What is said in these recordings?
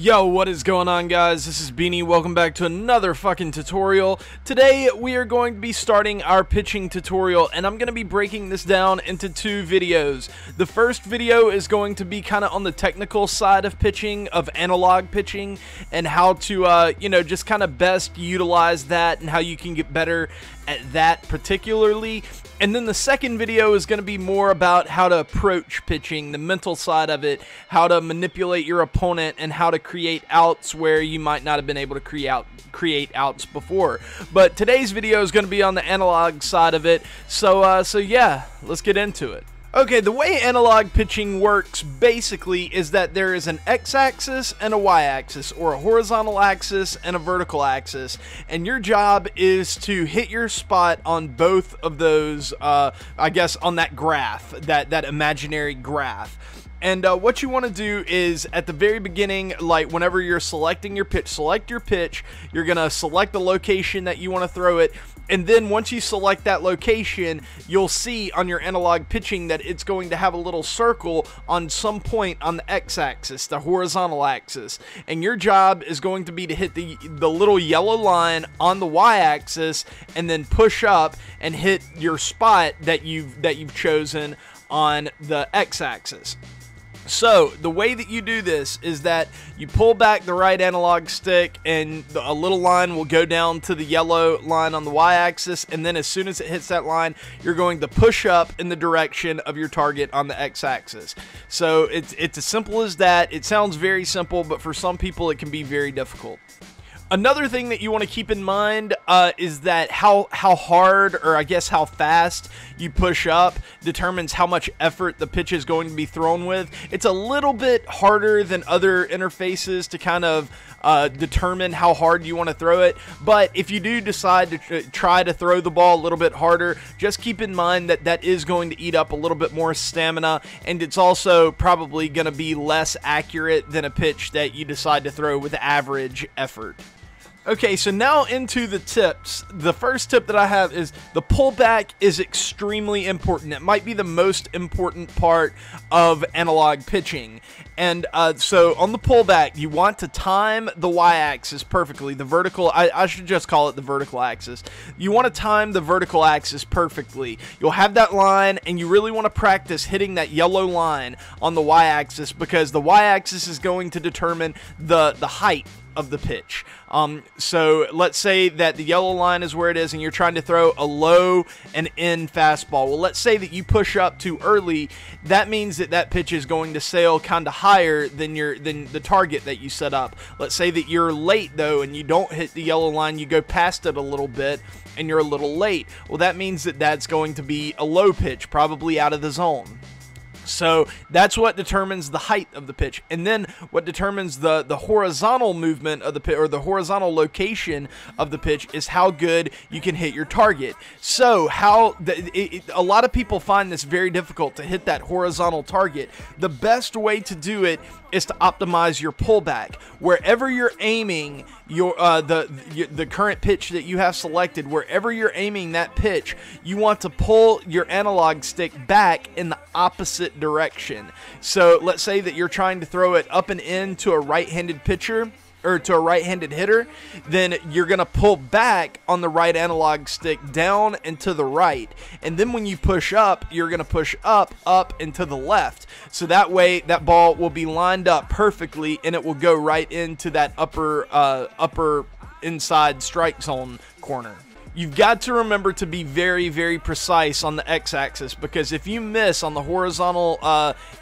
Yo, what is going on, guys? This is Beanie. Welcome back to another fucking tutorial. Today we are going to be starting our pitching tutorial, and I'm going to be breaking this down into two videos. The first video is going to be kind of on the technical side of pitching, of analog pitching, and how to just kind of best utilize that and how you can get better at that particularly. And then the second video is going to be more about how to approach pitching, the mental side of it, how to manipulate your opponent, and how to create outs where you might not have been able to create outs before. But today's video is going to be on the analog side of it, so yeah, let's get into it. Okay, the way analog pitching works basically is that there is an x-axis and a y-axis, or a horizontal axis and a vertical axis, and your job is to hit your spot on both of those, I guess on that graph, that imaginary graph. And what you want to do is, at the very beginning, like whenever you're selecting your pitch, select your pitch. You're going to select the location that you want to throw it. And then once you select that location, you'll see on your analog pitching that it's going to have a little circle on some point on the x-axis, the horizontal axis. And your job is going to be to hit the little yellow line on the y-axis and then push up and hit your spot that you've chosen on the x-axis. So, the way that you do this is that you pull back the right analog stick and a little line will go down to the yellow line on the y-axis, and then as soon as it hits that line, you're going to push up in the direction of your target on the x-axis. So, it's as simple as that. It sounds very simple, but for some people it can be very difficult. Another thing that you want to keep in mind is that how hard, or I guess how fast you push up determines how much effort the pitch is going to be thrown with. It's a little bit harder than other interfaces to kind of determine how hard you want to throw it, but if you do decide to try to throw the ball a little bit harder, just keep in mind that that is going to eat up a little bit more stamina, and it's also probably going to be less accurate than a pitch that you decide to throw with average effort. Okay, so now into the tips. The first tip that I have is the pullback is extremely important. It might be the most important part of analog pitching. And so on the pullback, you want to time the y-axis perfectly. The vertical, I should just call it the vertical axis. You want to time the vertical axis perfectly. You'll have that line, and you really want to practice hitting that yellow line on the y-axis, because the y-axis is going to determine the height of the pitch. So let's say that the yellow line is where it is and you're trying to throw a low and in fastball. Well, let's say that you push up too early. That means that that pitch is going to sail kind of higher than the target that you set up. Let's say that you're late though and you don't hit the yellow line, you go past it a little bit and you're a little late. Well, that means that that's going to be a low pitch, probably out of the zone. So that's what determines the height of the pitch. And then what determines the horizontal movement of the pitch, or the horizontal location of the pitch, is how good you can hit your target. So a lot of people find this very difficult to hit that horizontal target. The best way to do it is to optimize your pullback. Wherever you're aiming the current pitch that you have selected, wherever you're aiming that pitch, you want to pull your analog stick back in the opposite direction. So let's say that you're trying to throw it up and in to a right-handed pitcher, or to a right-handed hitter, then you're going to pull back on the right analog stick down and to the right. And then when you push up, you're going to push up, and to the left. So that way, that ball will be lined up perfectly, and it will go right into that upper inside strike zone corner. You've got to remember to be very, very precise on the x-axis, because if you miss on the horizontal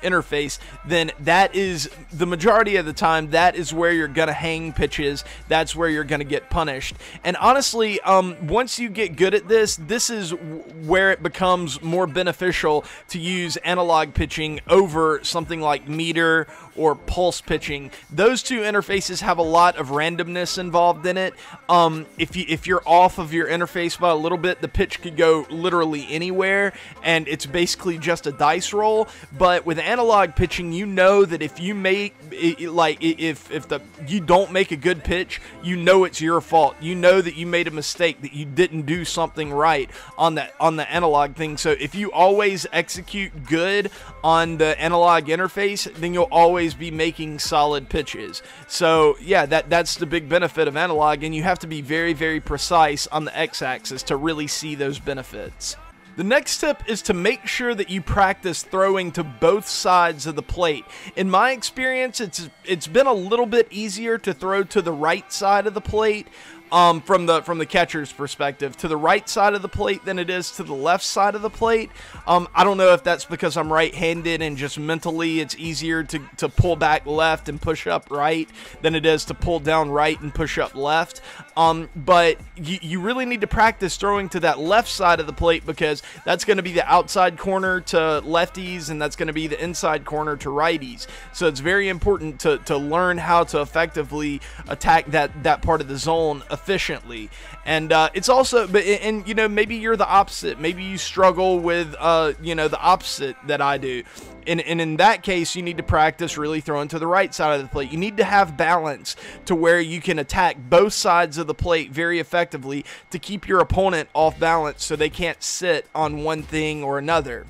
interface, then that is, the majority of the time, that is where you're going to hang pitches. That's where you're going to get punished. And honestly, once you get good at this, this is where it becomes more beneficial to use analog pitching over something like meter or pulse pitching. Those two interfaces have a lot of randomness involved in it. If you're off of your interface by a little bit, the pitch could go literally anywhere, and it's basically just a dice roll. But with analog pitching, you know that if you make you don't make a good pitch, you know it's your fault. You know that you made a mistake, that you didn't do something right on the analog thing. So if you always execute good on the analog interface, then you'll always be making solid pitches. So yeah, that's the big benefit of analog, and you have to be very, very precise on the x-axis to really see those benefits. The next tip is to make sure that you practice throwing to both sides of the plate. In my experience, it's been a little bit easier to throw to the right side of the plate. From the catcher's perspective, to the right side of the plate than it is to the left side of the plate. I don't know if that's because I'm right-handed and just mentally it's easier to pull back left and push up right than it is to pull down right and push up left. But you really need to practice throwing to that left side of the plate, because that's going to be the outside corner to lefties, and that's going to be the inside corner to righties. So it's very important to learn how to effectively attack that part of the zone efficiently. And it's also, and you know, maybe you're the opposite. Maybe you struggle with you know, the opposite that I do. And in that case, you need to practice really throwing to the right side of the plate. You need to have balance to where you can attack both sides of the plate very effectively to keep your opponent off balance so they can't sit on one thing or another.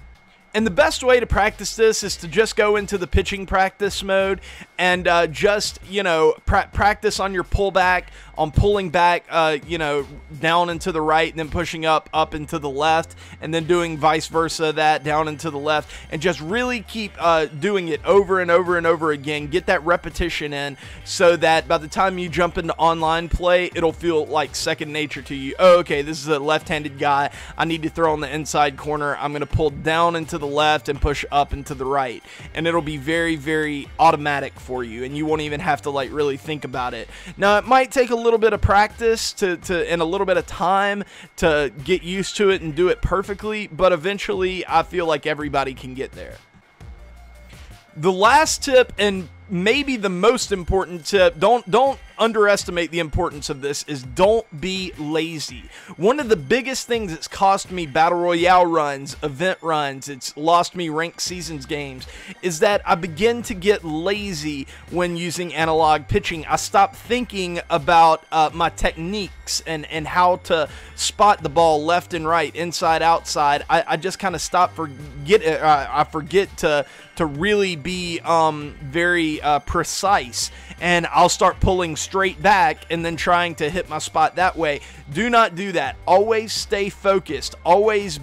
And the best way to practice this is to just go into the pitching practice mode and just, you know, practice on your pullback, on pulling back, you know, down and to the right, and then pushing up into the left, and then doing vice versa, that down and to the left, and just really keep doing it over and over and over again. Get that repetition in so that by the time you jump into online play, it'll feel like second nature to you. Oh, okay, this is a left-handed guy. I need to throw on the inside corner. I'm going to pull down into the left and push up into the right, and it'll be very, very automatic for you, and you won't even have to like really think about it. Now, it might take a little bit of practice and a little bit of time to get used to it and do it perfectly, but eventually I feel like everybody can get there. The last tip, and maybe the most important tip, don't underestimate the importance of this, is don't be lazy. One of the biggest things that's cost me battle royale runs, event runs, it's lost me ranked seasons games, is that I begin to get lazy when using analog pitching. I stop thinking about my techniques and how to spot the ball left and right, inside, outside. I just kind of I forget to really be very precise, and I'll start pulling straight back and then trying to hit my spot that way. Do not do that. Always stay focused. Always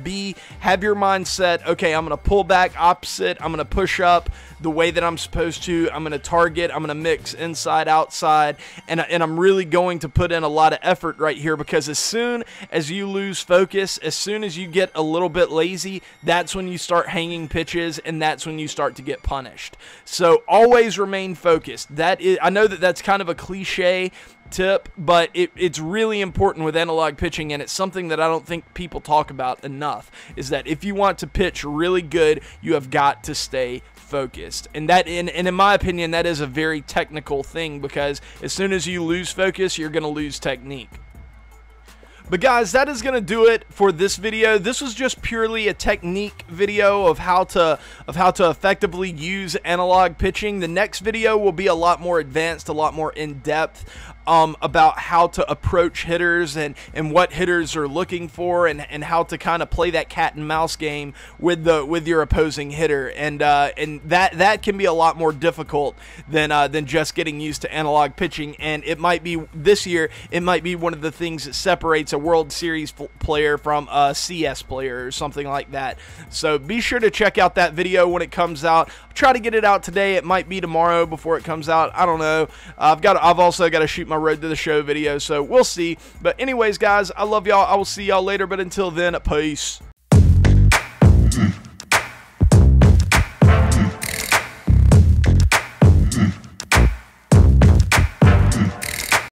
have your mindset, okay, I'm going to pull back opposite, I'm going to push up the way that I'm supposed to, I'm going to target, I'm going to mix inside, outside, and I'm really going to put in a lot of effort right here, because as soon as you lose focus, as soon as you get a little bit lazy, that's when you start hanging pitches, and that's when you start to get punished. So always remain focused. I know that that's kind of a cliche tip, but it's really important with analog pitching, and it's something that I don't think people talk about enough, is that if you want to pitch really good, you have got to stay focused. And in my opinion, that is a very technical thing, because as soon as you lose focus, you're going to lose technique. But guys, that is going to do it for this video. This was just purely a technique video of how to effectively use analog pitching. The next video will be a lot more advanced, a lot more in-depth about how to approach hitters and what hitters are looking for, and how to kind of play that cat and mouse game with your opposing hitter. And that can be a lot more difficult than just getting used to analog pitching. And it might be this year, it might be one of the things that separates a World Series player from a CS player or something like that. So be sure to check out that video when it comes out. I'll try to get it out today. It might be tomorrow before it comes out. I don't know. I've also got to shoot my Road to the Show video, so we'll see. But anyways, guys, I love y'all. I will see y'all later, but until then, peace.